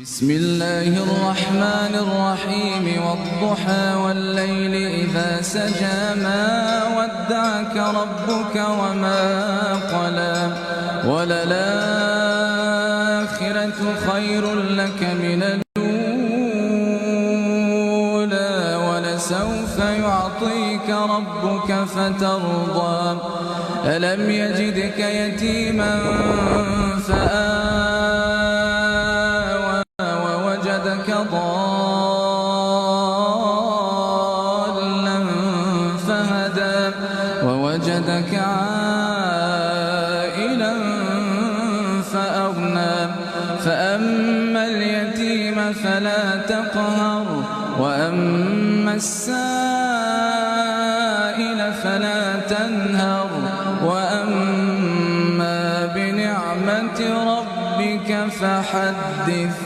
بسم الله الرحمن الرحيم والضحى والليل إذا سجى ما ودعك ربك وما قلى وللآخرة خير لك من الأولى ولسوف يعطيك ربك فترضى ألم يجدك يتيما فآوى ووجدك ضالا فهدى ووجدك عائلا فأغنى فأما اليتيم فلا تقهر وأما السائل فلا تنهر وأما بنعمة ربك فحدث